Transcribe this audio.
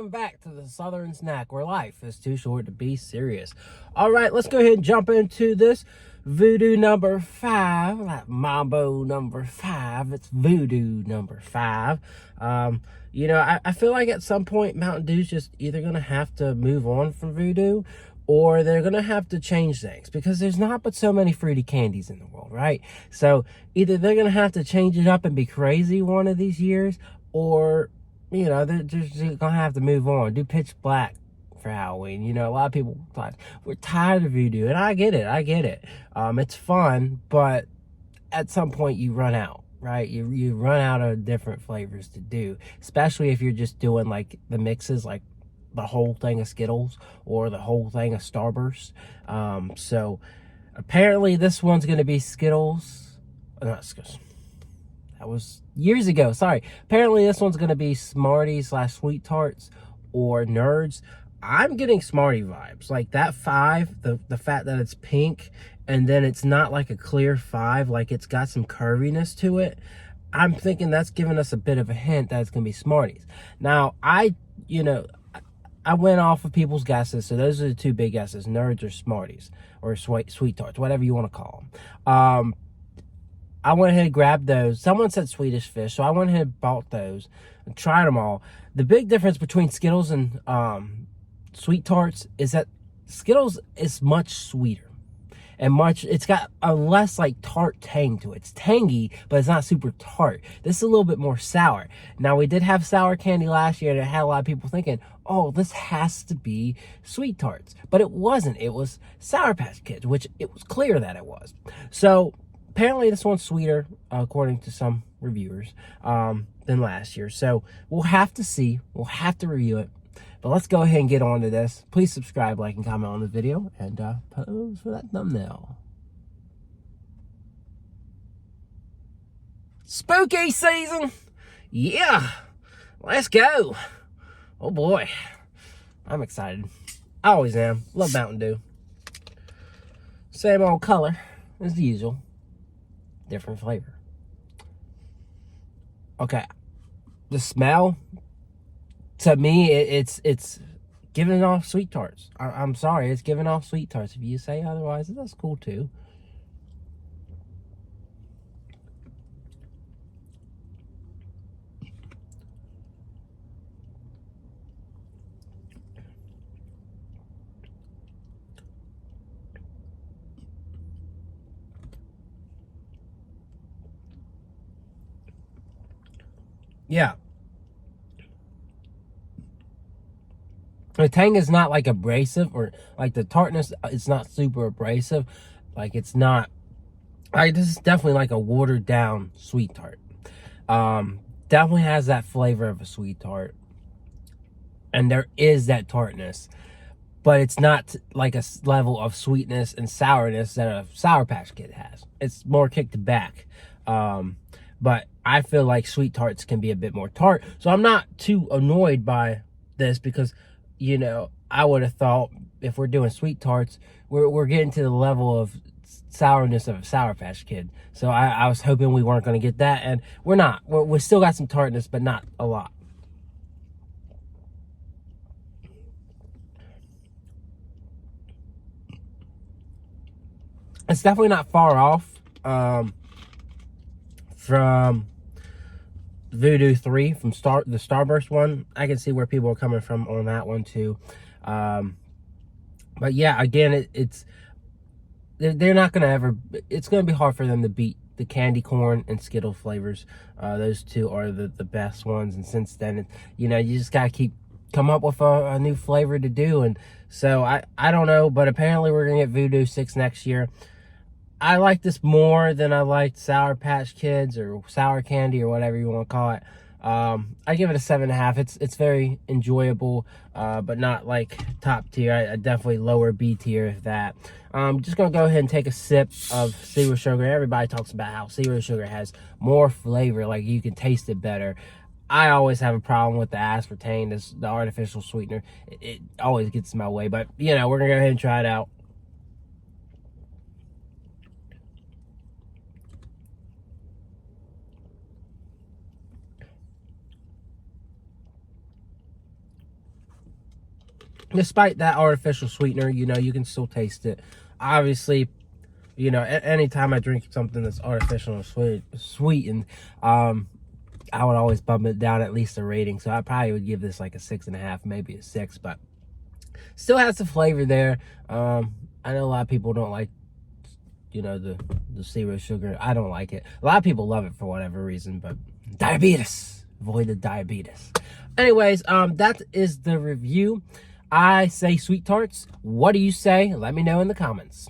welcome back to the Southern Snack, where life is too short to be serious. All right, let's go ahead and jump into this Voodoo number 5, that Mambo number 5. It's Voodoo number 5. I feel like at some point Mountain Dew's just either gonna have to move on from Voodoo, or they're gonna have to change things, because there's not but so many fruity candies in the world, right? So either they're gonna have to change it up and be crazy one of these years, or they're just gonna have to move on. Do pitch black for Halloween. A lot of people thought, we're tired of Voodoo, and I get it. It's fun, but at some point you run out, right? You run out of different flavors to do, especially if you're just doing like the mixes, like the whole thing of Skittles or the whole thing of Starburst. So apparently this one's gonna be Skittles. Not Skittles. That was years ago. Sorry. Apparently this one's going to be Smarties / Sweet Tarts or Nerds. I'm getting Smartie vibes. Like that 5, the fact that it's pink and then it's not like a clear 5, like it's got some curviness to it. I'm thinking that's giving us a bit of a hint that it's going to be Smarties. Now, I went off of people's guesses. So those are the two big guesses, Nerds or Smarties or Sweet Tarts, whatever you want to call them. I went ahead and grabbed those. Someone said Swedish Fish, so I went ahead and bought those and tried them all. The big difference between Skittles and Sweet Tarts is that Skittles is much sweeter. And it's got a less like tart tang to it. It's tangy, but it's not super tart. This is a little bit more sour. Now, we did have sour candy last year, and it had a lot of people thinking, oh, this has to be Sweet Tarts. But it wasn't. It was Sour Patch Kids, which it was clear that it was. So apparently this one's sweeter, according to some reviewers, than last year. So we'll have to see. We'll have to review it. But let's go ahead and get on to this. Please subscribe, like, and comment on the video. And pose for that thumbnail. Spooky season! Yeah! Let's go! Oh boy. I'm excited. I always am. Love Mountain Dew. Same old color as usual. Different flavor. Okay, the smell, to me, it's giving off Sweet Tarts. I'm sorry, it's giving off Sweet Tarts. If you say otherwise, that's cool too. Yeah. The tang is not like abrasive, or like the tartness, it's not super abrasive. Like it's not, like this is definitely like a watered down Sweet Tart. Definitely has that flavor of a Sweet Tart. And there is that tartness. But it's not like a level of sweetness and sourness that a Sour Patch Kid has. It's more kicked back. But I feel like Sweet Tarts can be a bit more tart. So I'm not too annoyed by this, because, I would have thought if we're doing Sweet Tarts, we're getting to the level of sourness of a Sour Patch Kid. So I was hoping we weren't going to get that. And we're not. We still got some tartness, but not a lot. It's definitely not far off from Voodoo 3, from the Starburst one. I can see where people are coming from on that one too. But yeah, again, they're not going to ever, it's going to be hard for them to beat the candy corn and Skittle flavors. Those two are the best ones. And since then, you just got to come up with a new flavor to do. And so I don't know, but apparently we're going to get Voodoo 6 next year. I like this more than I liked Sour Patch Kids or Sour Candy or whatever you want to call it. I give it a 7.5. It's very enjoyable, but not like top tier. I definitely lower B tier of that. Just gonna go ahead and take a sip of zero sugar. Everybody talks about how zero sugar has more flavor, like you can taste it better. I always have a problem with the aspartame, the artificial sweetener. It always gets in my way, but we're gonna go ahead and try it out. despite that artificial sweetener, you know, you can still taste it. Obviously, you know, anytime I drink something that's artificial and sweetened, I would always bump it down at least a rating. So I probably would give this like a 6.5, maybe a 6, but still has the flavor there. I know a lot of people don't like, you know, the zero sugar. I don't like it. A lot of people love it for whatever reason, but diabetes. Avoid the diabetes. Anyways, that is the review. I say sweet tarts. What do you say? Let me know in the comments.